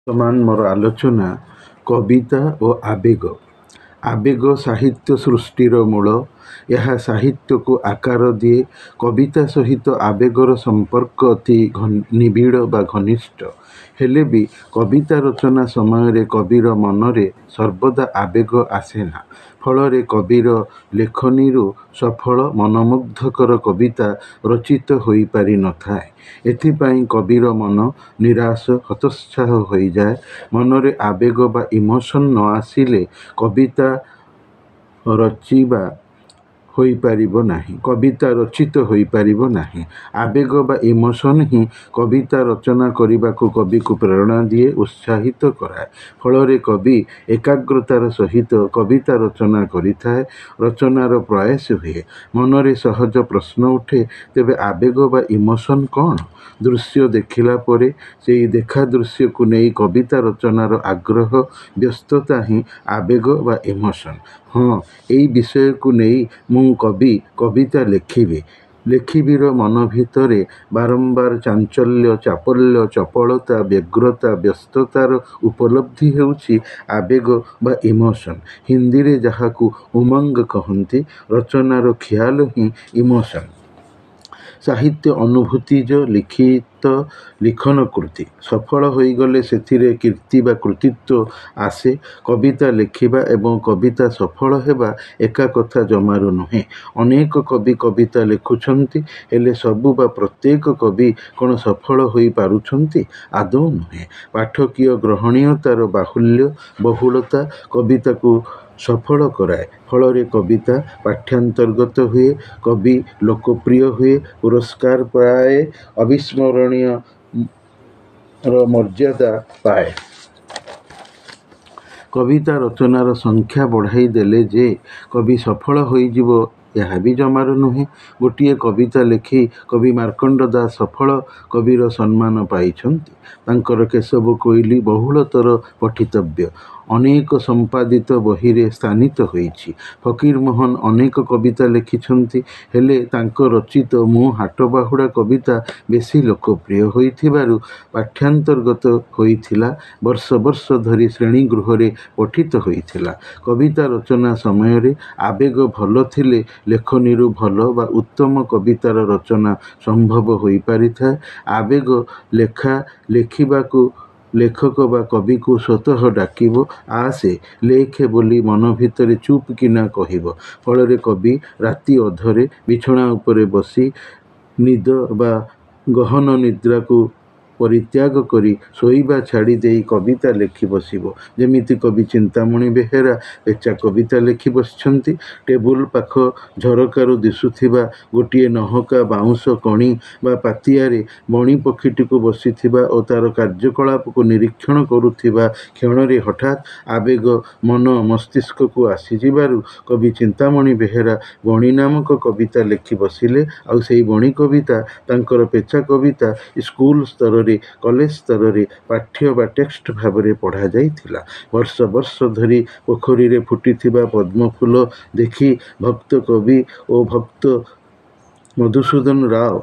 ବର୍ତ୍ତମାନ ମୋର ଆଲୋଚନା କବିତା ଓ ଆବେଗ। ଆବେଗ ସାହିତ୍ୟ ସୃଷ୍ଟିର ମୂଳ। ଏହା ସାହିତ୍ୟକୁ ଆକାର ଦିଏ। କବିତା ସହିତ ଆବେଗର ସମ୍ପର୍କ ଅତି ନିବିଡ଼ ବା ଘନିଷ୍ଠ। ହେଲେ ବି କବିତା ରଚନା ସମୟରେ କବିର ମନରେ ସର୍ବଦା ଆବେଗ ଆସେନା। ଫଳରେ କବିର ଲେଖନୀରୁ ସଫଳ ମନମୁଗ୍ଧକର କବିତା ରଚିତ ହୋଇପାରି ନଥାଏ। ଏଥିପାଇଁ କବିର ମନ ନିରାଶ ହତୋତ୍ସାହ ହୋଇଯାଏ। ମନରେ ଆବେଗ ବା ଇମୋସନ୍ ନ ଆସିଲେ କବିତା ରଚିତ ହୋଇପାରିବ ନାହିଁ। ଆବେଗ ବା ଇମୋସନ୍ ହିଁ କବିତା ରଚନା କରିବାକୁ କବିକୁ ପ୍ରେରଣା ଦିଏ, ଉତ୍ସାହିତ କରାଏ। ଫଳରେ କବି ଏକାଗ୍ରତାର ସହିତ କବିତା ରଚନା କରିଥାଏ। ରଚନାର ପ୍ରୟାସ ହୁଏ। ମନରେ ସହଜ ପ୍ରଶ୍ନ ଉଠେ, ତେବେ ଆବେଗ ବା ଇମୋସନ୍ କ'ଣ? ଦୃଶ୍ୟ ଦେଖିଲା ପରେ ସେହି ଦେଖା ଦୃଶ୍ୟକୁ ନେଇ କବିତା ରଚନାର ଆଗ୍ରହ, ବ୍ୟସ୍ତତା ହିଁ ଆବେଗ ବା ଇମୋସନ୍। ହଁ, ଏଇ ବିଷୟକୁ ନେଇ ମୁଁ କବିତା ଲେଖିବିର ମନ ଭିତରେ ବାରମ୍ବାର ଚାଞ୍ଚଲ୍ୟ, ଚାପଲ୍ୟ, ଚପଳତା, ବ୍ୟଗ୍ରତା, ବ୍ୟସ୍ତତାର ଉପଲବ୍ଧି ହେଉଛି ଆବେଗ ବା ଇମୋସନ୍। ହିନ୍ଦୀରେ ଯାହାକୁ ଉମଙ୍ଗ କହନ୍ତି, ରଚନାର ଖିଆଲ ହିଁ ଇମୋସନ୍। ସାହିତ୍ୟ ଅନୁଭୂତିଜ ଲିଖନ କୃତି। ସଫଳ ହୋଇଗଲେ ସେଥିରେ କୀର୍ତ୍ତି ବା କୃତିତ୍ୱ ଆସେ। କବିତା ଲେଖିବା ଏବଂ କବିତା ସଫଳ ହେବା ଏକା କଥା ଜମାରୁ ନୁହେଁ। ଅନେକ କବି କବିତା ଲେଖୁଛନ୍ତି, ହେଲେ ସବୁ ବା ପ୍ରତ୍ୟେକ କବି କ'ଣ ସଫଳ ହୋଇପାରୁଛନ୍ତି? ଆଦୌ ନୁହେଁ। ପାଠକୀୟ ଗ୍ରହଣୀୟତାର ବହୁଳତା କବିତାକୁ ସଫଳ କରାଏ। ଫଳରେ କବିତା ପାଠ୍ୟାନ୍ତର୍ଗତ ହୁଏ, କବି ଲୋକପ୍ରିୟ ହୁଏ, ପୁରସ୍କାର ପାଏ, ଅବିସ୍ମରଣୀୟର ମର୍ଯ୍ୟାଦା ପାଏ। କବିତା ରଚନାର ସଂଖ୍ୟା ବଢ଼ାଇ ଦେଲେ ଯେ କବି ସଫଳ ହୋଇଯିବ, ଏହା ବି ଜମାରୁ ନୁହେଁ। ଗୋଟିଏ କବିତା ଲେଖି କବି ମାର୍କଣ୍ଡ ଦାସ ସଫଳ କବିର ସମ୍ମାନ ପାଇଛନ୍ତି। ତାଙ୍କର କେଶବ କୋଇଲି ବହୁଳତର ପଠିତବ୍ୟ। ଅନେକ ସମ୍ପାଦିତ ବହିରେ ସ୍ଥାନିତ ହୋଇଛି। ଫକୀରମୋହନ ଅନେକ କବିତା ଲେଖିଛନ୍ତି, ହେଲେ ତାଙ୍କ ରଚିତ ମୁଁ ହାଟବାହୁଡ଼ା କବିତା ବେଶୀ ଲୋକପ୍ରିୟ ହୋଇଥିବାରୁ ପାଠ୍ୟାନ୍ତର୍ଗତ ହୋଇଥିଲା। ବର୍ଷ ବର୍ଷ ଧରି ଶ୍ରେଣୀଗୃହରେ ପଠିତ ହୋଇଥିଲା। କବିତା ରଚନା ସମୟରେ ଆବେଗ ଭଲ ଥିଲେ ଲେଖନୀରୁ ଭଲ ବା ଉତ୍ତମ କବିତାର ରଚନା ସମ୍ଭବ ହୋଇପାରିଥାଏ। ଆବେଗ ଲେଖିବାକୁ ଲେଖକ ବା କବିକୁ ସ୍ୱତଃ ଡାକିବ, ଆସେ ଲେଖେ ବୋଲି ମନ ଭିତରେ ଚୁପ୍ କିନା କହିବ। ଫଳରେ କବି ରାତି ଅଧରେ ବିଛଣା ଉପରେ ବସି ନିଦ ବା ଗହନ ନିଦ୍ରାକୁ ପରିତ୍ୟାଗ କରି ଶୋଇବା ଛାଡ଼ି ଦେଇ କବିତା ଲେଖି ବସିବ। ଯେମିତି କବି ଚିନ୍ତାମଣି ବେହେରା ପେଚା କବିତା ଲେଖି ବସିଛନ୍ତି। ଟେବୁଲ ପାଖ ଝରକାରୁ ଦିଶୁଥିବା ଗୋଟିଏ ନହକା ବାଉଁଶ କଣି ବା ପାତିଆରେ ବଣି ପକ୍ଷୀଟିକୁ ବସିଥିବା ଓ ତାର କାର୍ଯ୍ୟକଳାପକୁ ନିରୀକ୍ଷଣ କରୁଥିବା କ୍ଷଣରେ ହଠାତ୍ ଆବେଗ ମନ ମସ୍ତିଷ୍କକୁ ଆସିଯିବାରୁ କବି ଚିନ୍ତାମଣି ବେହେରା ବଣି ନାମକ କବିତା ଲେଖି ବସିଲେ। ଆଉ ସେହି ବଣି କବିତା ତାଙ୍କର ପେଚା କବିତା ସ୍କୁଲ ସ୍ତରରେ, କଲେଜ ସ୍ତରରେ ପାଠ୍ୟ ବା ଟେକ୍ସଟ ଭାବରେ ପଢ଼ାଯାଇଥିଲା। ବର୍ଷ ବର୍ଷ ଧରି ପୋଖରୀରେ ଫୁଟିଥିବା ପଦ୍ମଫୁଲ ଦେଖି ଭକ୍ତ କବି ଓ ଭକ୍ତ ମଧୁସୂଦନ ରାଓ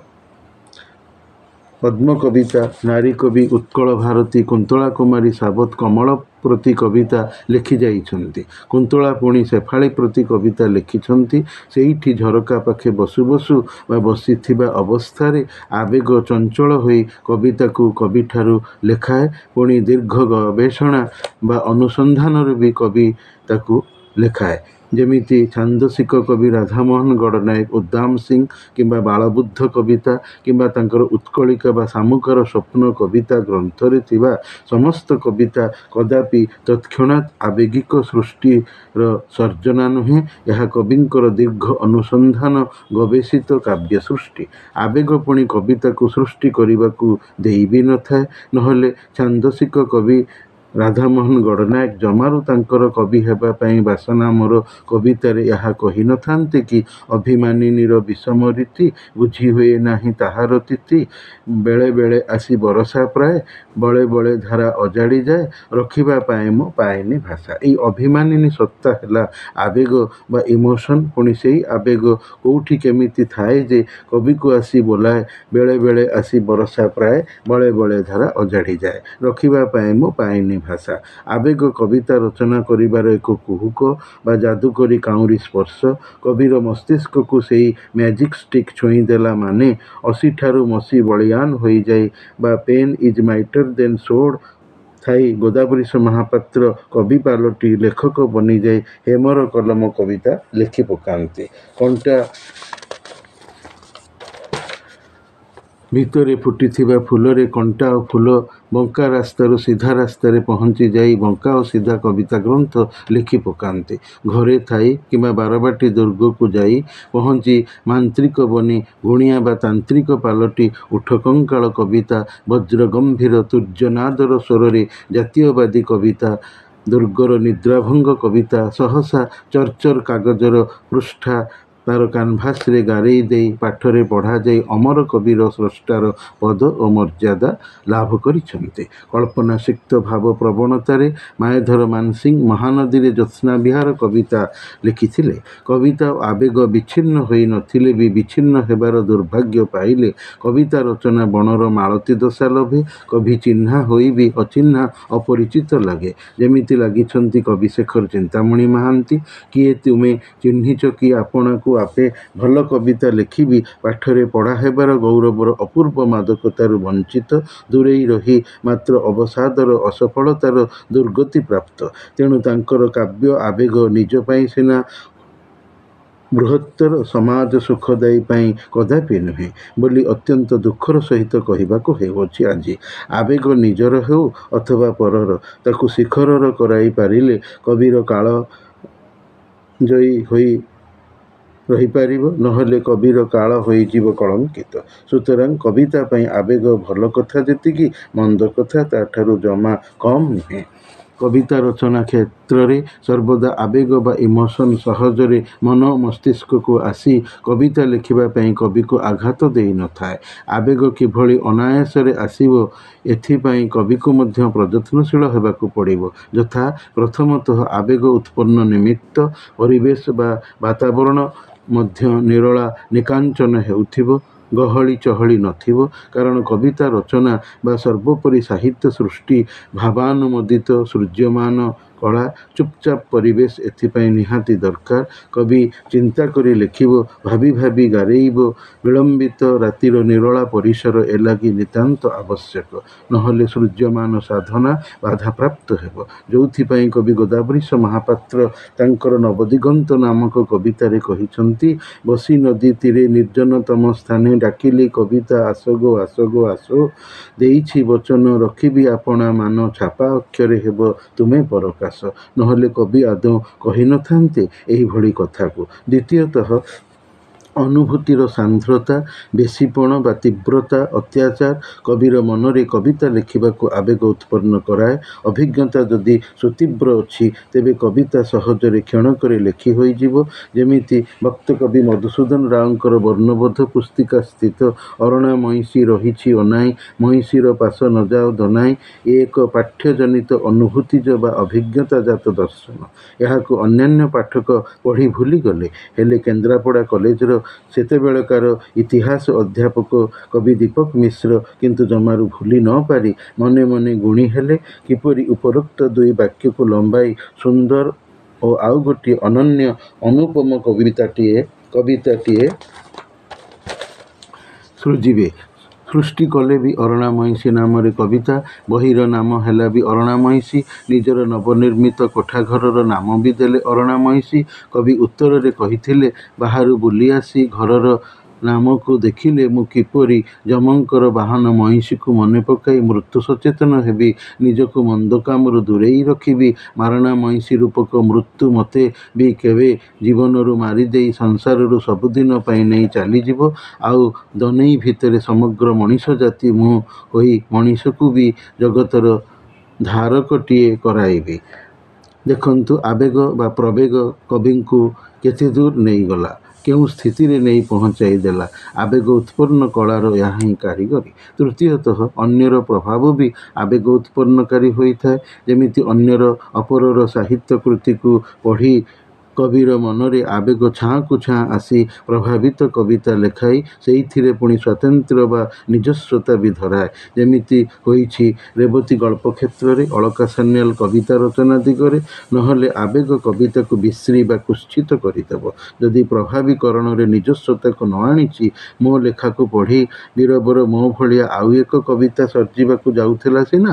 ପଦ୍ମ କବିତା, ନାରୀ କବି ଉତ୍କଳ ଭାରତୀ, କୁନ୍ତଳା କୁମାରୀ ସାବତ କମଳ ପ୍ରତି କବିତା ଲେଖି ଯାଇଛନ୍ତି। କୁନ୍ତଳା ପୁଣି ଶେଫାଳୀ ପ୍ରତି କବିତା ଲେଖିଛନ୍ତି। ସେଇଠି ଝରକା ପାଖେ ବସୁ ବସୁ ବା ବସିଥିବା ଅବସ୍ଥାରେ ଆବେଗ ଚଞ୍ଚଳ ହୋଇ କବିତାକୁ କବିଠାରୁ ଲେଖାଏ। ପୁଣି ଦୀର୍ଘ ଗବେଷଣା ବା ଅନୁସନ୍ଧାନରୁ ବି କବି ତାକୁ ଲେଖାଏ। ଯେମିତି ଛାନ୍ଦସିକ କବି ରାଧାମୋହନ ଗଡ଼ନାୟକ ଉଦ୍ଦାମ ସିଂ କିମ୍ବା ବାଳବୁଦ୍ଧ କବିତା କିମ୍ବା ତାଙ୍କର ଉତ୍କଳିକା ବା ଶାମୁକାର ସ୍ୱପ୍ନ କବିତା ଗ୍ରନ୍ଥରେ ଥିବା ସମସ୍ତ କବିତା କଦାପି ତତ୍କ୍ଷଣାତ୍ ଆବେଗିକ ସୃଷ୍ଟିର ସର୍ଜନା ନୁହେଁ। ଏହା କବିଙ୍କର ଦୀର୍ଘ ଅନୁସନ୍ଧାନ ଗବେଷିତ କାବ୍ୟ ସୃଷ୍ଟି। ଆବେଗ ପୁଣି କବିତାକୁ ସୃଷ୍ଟି କରିବାକୁ ଦେଇ ବି ନଥାଏ। ନହେଲେ ଛାନ୍ଦସିକ କବି ରାଧାମୋହନ ଗଡ଼ନାୟକ ଜମାରୁ ତାଙ୍କର କବି ହେବା ପାଇଁ ବାସନା ମୋର କବିତାରେ ଏହା କହିନଥାନ୍ତେ କି ଅଭିମାନିନୀର ବିଷମ ରୀତି ବୁଝି ହୁଏ ନାହିଁ ତାହାର ତିଥି ବେଳେ ବେଳେ ଆସି ବରଷା ପ୍ରାୟ ବଳେ ବଳେ ଧାରା ଅଜାଡ଼ି ଯାଏ ରଖିବା ପାଇଁ ମୁଁ ପାଏନି ଭାଷା। ଏଇ ଅଭିମାନିନୀ ସତ୍ତା ହେଲା ଆବେଗ ବା ଇମୋସନ୍। ପୁଣି ସେଇ ଆବେଗ କେଉଁଠି କେମିତି ଥାଏ ଯେ କବିକୁ ଆସି ବୋଲାଏ ବେଳେ ବେଳେ ଆସି ବରଷା ପ୍ରାୟ ବଳେ ବଳେ ଧାରା ଅଜାଡ଼ି ଯାଏ ରଖିବା ପାଇଁ ମୁଁ ପାଏନି ଭାଷା। ଆବେଗ କବିତା ରଚନା କରିବାର ଏକ କୁହୁକ ବା ଯାଦୁକରୀ କାଉଁରୀ ସ୍ପର୍ଶ। କବିର ମସ୍ତିଷ୍କକୁ ସେଇ ମ୍ୟାଜିକ୍ ଷ୍ଟିକ୍ ଛୁଇଁଦେଲା ମାନେ ଅଶୀଠାରୁ ମସି ବଳିୟାନ ହୋଇଯାଏ ବା ପେନ୍ ଇଜ୍ ମାଇଟର ଦେନ୍ ସୋଡ୍ ଥାଇ ଗୋଦାବରୀଶ ମହାପାତ୍ର କବି ପାଲଟି ଲେଖକ ବନିଯାଇ ହେମର କଲମ କବିତା ଲେଖି ପକାନ୍ତି। କଣ୍ଟା ଭିତରେ ଫୁଟିଥିବା ଫୁଲରେ କଣ୍ଟା ଓ ଫୁଲ ବଙ୍କା ରାସ୍ତାରୁ ସିଧା ରାସ୍ତାରେ ପହଞ୍ଚି ଯାଇ ବଙ୍କା ଓ ସିଧା କବିତା ଗ୍ରନ୍ଥ ଲେଖି ପକାନ୍ତି। ଘରେ ଥାଇ କିମ୍ବା ବାରବାଟୀ ଦୁର୍ଗକୁ ଯାଇ ପହଞ୍ଚି ମାନ୍ତ୍ରିକ ବନି ଗୁଣିଆ ବା ତାନ୍ତ୍ରିକ ପାଲଟି ଉଠକଙ୍କାଳ କବିତା ବଜ୍ରଗମ୍ଭୀର ତୂର୍ଯ୍ୟନାଦର ସ୍ୱରରେ ଜାତୀୟବାଦୀ କବିତା ଦୁର୍ଗର ନିଦ୍ରାଭଙ୍ଗ କବିତା ସହସା ଚର୍ଚର କାଗଜର ପୃଷ୍ଠା ତାର କାନଭାସରେ ଗାରେଇ ଦେଇ ପାଠରେ ପଢ଼ାଯାଇ ଅମର କବିର ସ୍ରଷ୍ଟାର ପଦ ଓ ମର୍ଯ୍ୟାଦା ଲାଭ କରିଛନ୍ତି। କଳ୍ପନାସିକ୍ତ ଭାବ ପ୍ରବଣତାରେ ମାୟାଧର ମାନସିଂହ ମହାନଦୀରେ ଜ୍ୟୋତ୍ସ୍ନାବିହାର କବିତା ଲେଖିଥିଲେ। କବିତା ଓ ଆବେଗ ବିଚ୍ଛିନ୍ନ ହୋଇ ନଥିଲେ ବି ବିଚ୍ଛିନ୍ନ ହେବାର ଦୁର୍ଭାଗ୍ୟ ପାଇଲେ କବିତା ରଚନା ବଣର ମାଳତୀ ଦଶା ଲୋଭେ। କବି ଚିହ୍ନା ହୋଇ ବି ଅଚିହ୍ନା ଅପରିଚିତ ଲାଗେ। ଯେମିତି ଲାଗିଛନ୍ତି କବିଶେଖର ଚିନ୍ତାମଣି ମହାନ୍ତି। କିଏ ତୁମେ ଚିହ୍ନିଛ କି ଆପଣାକୁ ଆପେ ଭଲ କବିତା ଲେଖିବି ପାଠରେ ପଢ଼ା ହେବାର ଗୌରବର ଅପୂର୍ବ ମାଦକତାରୁ ବଞ୍ଚିତ ଦୂରେଇ ରହି ମାତ୍ର ଅବସାଦର ଅସଫଳତାର ଦୁର୍ଗତି ପ୍ରାପ୍ତ। ତେଣୁ ତାଙ୍କର କାବ୍ୟ ଆବେଗ ନିଜ ପାଇଁ ସିନା ବୃହତ୍ତର ସମାଜ ସୁଖଦାୟୀ ପାଇଁ କଦାପି ନୁହେଁ ବୋଲି ଅତ୍ୟନ୍ତ ଦୁଃଖର ସହିତ କହିବାକୁ ହେଉଅଛି ଆଜି। ଆବେଗ ନିଜର ହେଉ ଅଥବା ପରର ତାକୁ ଶିଖରର କରାଇ ପାରିଲେ କବିର କାଳ ଜୟୀ ହୋଇ ରହିପାରିବ, ନହେଲେ କବିର କାଳ ହୋଇଯିବ କଳଙ୍କିତ। ସୁତରାଂ କବିତା ପାଇଁ ଆବେଗ ଭଲ କଥା ଯେତିକି ମନ୍ଦ କଥା ତାଠାରୁ ଜମା କମ୍ ନୁହେଁ। କବିତା ରଚନା କ୍ଷେତ୍ରରେ ସର୍ବଦା ଆବେଗ ବା ଇମୋସନ୍ ସହଜରେ ମନ ମସ୍ତିଷ୍କକୁ ଆସି କବିତା ଲେଖିବା ପାଇଁ କବିକୁ ଆଘାତ ଦେଇନଥାଏ। ଆବେଗ କିଭଳି ଅନାୟାସରେ ଆସିବ ଏଥିପାଇଁ କବିକୁ ମଧ୍ୟ ପ୍ରଯତ୍ନଶୀଳ ହେବାକୁ ପଡ଼ିବ। ଯଥା ପ୍ରଥମତଃ ଆବେଗ ଉତ୍ପନ୍ନ ନିମିତ୍ତ ପରିବେଶ ବା ବାତାବରଣ ମଧ୍ୟ ନିରୋଳା ନିକାଞ୍ଚନ ହେଉଥିବ, ଗହଳି ଚହଳି ନଥିବ। କାରଣ କବିତା ରଚନା ବା ସର୍ବୋପରି ସାହିତ୍ୟ ସୃଷ୍ଟି ଭାବାନୁମୋଦିତ ସୃଜ୍ୟମାନ କଳା। ଚୁପଚାପ ପରିବେଶ ଏଥିପାଇଁ ନିହାତି ଦରକାର। କବି ଚିନ୍ତା କରି ଲେଖିବ, ଭାବି ଭାବି ଗାରେଇବ। ବିଳମ୍ବିତ ରାତିର ନିରୋଳା ପରିସର ଏଲାଗି ନିତାନ୍ତ ଆବଶ୍ୟକ। ନହେଲେ ସୃଜ୍ୟମାନ ସାଧନା ବାଧାପ୍ରାପ୍ତ ହେବ। ଯୋଉଥିପାଇଁ କବି ଗୋଦାବରୀଶ ମହାପାତ୍ର ତାଙ୍କର ନବଦିଗନ୍ତ ନାମକ କବିତାରେ କହିଛନ୍ତି, ବସି ନଦୀ ତୀରେ ନିର୍ଜନତମ ସ୍ଥାନେ ଡାକିଲି କବିତା ଆସ ଗୋ ଆସ ଗୋ ଆସ। ଦେଇଛି ବଚନ ରଖିବି ଆପଣା ମାନ ଛାପା ଅକ୍ଷରେ ହେବ ତୁମେ ପରକାଶ। ନହେଲେ କବି ଆଦୌ କହିନଥାନ୍ତେ ଏହିଭଳି କଥାକୁ। ଦ୍ୱିତୀୟତଃ ଅନୁଭୂତିର ସାନ୍ଦ୍ରତା, ବେଶୀପଣ ବା ତୀବ୍ରତା, ଅତ୍ୟାଚାର କବିର ମନରେ କବିତା ଲେଖିବାକୁ ଆବେଗ ଉତ୍ପନ୍ନ କରାଏ। ଅଭିଜ୍ଞତା ଯଦି ସୁତୀବ୍ର ଅଛି ତେବେ କବିତା ସହଜରେ କ୍ଷଣକରେ ଲେଖି ହୋଇଯିବ। ଯେମିତି ଭକ୍ତକବି ମଧୁସୂଦନ ରାଓଙ୍କର ବର୍ଣ୍ଣବୋଧ ପୁସ୍ତିକା ସ୍ଥିତ ଅରଣା ମଇଁଷି ରହିଛି ଅନାଇ, ମଇଁଷିର ପାଶ ନଯାଉ ଦନାଇ। ଏ ଏକ ପାଠ୍ୟଜନିତ ଅନୁଭୂତିଜ ବା ଅଭିଜ୍ଞତାଜାତ ଦର୍ଶନ। ଏହାକୁ ଅନ୍ୟାନ୍ୟ ପାଠକ ପଢ଼ି ଭୁଲିଗଲେ, ହେଲେ କେନ୍ଦ୍ରାପଡ଼ା କଲେଜର ସେତେବେଳକାର ଇତିହାସ ଅଧ୍ୟାପକ କବି ଦୀପକ ମିଶ୍ର କିନ୍ତୁ ଜମାରୁ ଭୁଲି ନ ପାରି ମନେ ମନେ ଗୁଣି ହେଲେ କିପରି ଉପରୋକ୍ତ ଦୁଇ ବାକ୍ୟକୁ ଲମ୍ବାଇ ସୁନ୍ଦର ଓ ଆଉ ଗୋଟିଏ ଅନନ୍ୟ ଅନୁପମ କବିତାଟିଏ ସୃଜିବେ। ସୃଷ୍ଟି କଲେ ବି ଅରଣା ମଇଁଷି ନାମରେ କବିତା। ବହିର ନାମ ହେଲା ବି ଅରଣା ମଇଁଷି। ନିଜର ନବନିର୍ମିତ କୋଠାଘରର ନାମ ବି ଦେଲେ ଅରଣା ମଇଁଷି। କବି ଉତ୍ତରରେ କହିଥିଲେ, ବାହାରୁ ବୁଲି ଆସି ଘରର ନାମକୁ ଦେଖିଲେ ମୁଁ କିପରି ଯମଙ୍କର ବାହନ ମଇଁଷିକୁ ମନେ ପକାଇ ମୃତ୍ୟୁ ସଚେତନ ହେବି, ନିଜକୁ ମନ୍ଦ କାମରୁ ଦୂରେଇ ରଖିବି। ମାରଣା ମଇଁଷି ରୂପକ ମୃତ୍ୟୁ ମୋତେ ବି କେବେ ଜୀବନରୁ ମାରିଦେଇ ସଂସାରରୁ ସବୁଦିନ ପାଇଁ ନେଇ ଚାଲିଯିବ। ଆଉ ଦନେଇ ଭିତରେ ସମଗ୍ର ମଣିଷ ଜାତି ମୁଁ ହୋଇ ମଣିଷକୁ ବି ଜଗତର ଧାରକଟିଏ କରାଇବି। ଦେଖନ୍ତୁ ଆବେଗ ବା ପ୍ରବେଗ କବିଙ୍କୁ କେତେ ଦୂର ନେଇଗଲା, କେଉଁ ସ୍ଥିତିରେ ନେଇ ପହଞ୍ଚାଇ ଦେଲା। ଆବେଗ ଉତ୍ପନ୍ନ କଳାର ଏହା ହିଁ କାରିଗରୀ। ତୃତୀୟତଃ ଅନ୍ୟର ପ୍ରଭାବ ବି ଆବେଗ ଉତ୍ପନ୍ନକାରୀ ହୋଇଥାଏ। ଯେମିତି ଅନ୍ୟର ଅପରର ସାହିତ୍ୟ କୃତିକୁ ପଢ଼ି କବିର ମନରେ ଆବେଗ ଛାଁକୁ ଛାଁ ଆସି ପ୍ରଭାବିତ କବିତା ଲେଖାଇ ସେଇଥିରେ ପୁଣି ସ୍ୱାତନ୍ତ୍ର୍ୟ ବା ନିଜସ୍ୱତା ବି ଧରାଏ। ଯେମିତି ହୋଇଛି ରେବତୀ ଗଳ୍ପ କ୍ଷେତ୍ରରେ, ଅଳକା ସାନ୍ୟାଲ କବିତା ରଚନା ଦିଗରେ। ନହେଲେ ଆବେଗ କବିତାକୁ ବିଶ୍ରୀ ବା କୁତ୍ସିତ କରିଦେବ। ଯଦି ପ୍ରଭାବୀକରଣରେ ନିଜସ୍ୱତାକୁ ନ ଆଣିଛି, ମୋ ଲେଖାକୁ ପଢ଼ି ବୀରବର ମୋ ଭଳିଆ ଆଉ ଏକ କବିତା ସର୍ଜିବାକୁ ଯାଉଥିଲା ସିନା,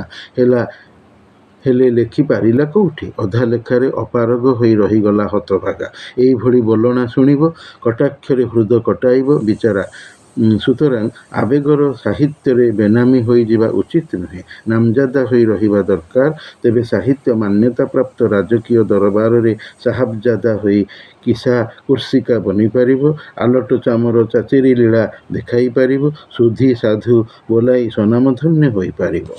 ହେଲେ ଲେଖି ପାରିଲା କୋଉଠି? ଅଧା ଲେଖାରେ ଅପାରଗ ହୋଇ ରହିଗଲା ହତଭାଗା। ଏଇଭଳି ବୋଲଣା ଶୁଣିବ, କଟାକ୍ଷରେ ହୃଦ କଟାଇବ ବିଚାରା। ସୁତରାଂ ଆବେଗର ସାହିତ୍ୟରେ ବେନାମୀ ହୋଇଯିବା ଉଚିତ ନୁହେଁ, ନାମଜାଦା ହୋଇ ରହିବା ଦରକାର। ତେବେ ସାହିତ୍ୟ ମାନ୍ୟତାପ୍ରାପ୍ତ ରାଜକୀୟ ଦରବାରରେ ସାହାବଜାଦା ହୋଇ କିସା କୁର୍ସିକା ବନିପାରିବ, ଆଲଟ ଚାମର ଚାଚେରୀ ଲୀଳା ଦେଖାଇ ପାରିବ, ସୁଧୀ ସାଧୁ ବୋଲାଇ ସ୍ୱନାମଧନ୍ୟ ହୋଇପାରିବ।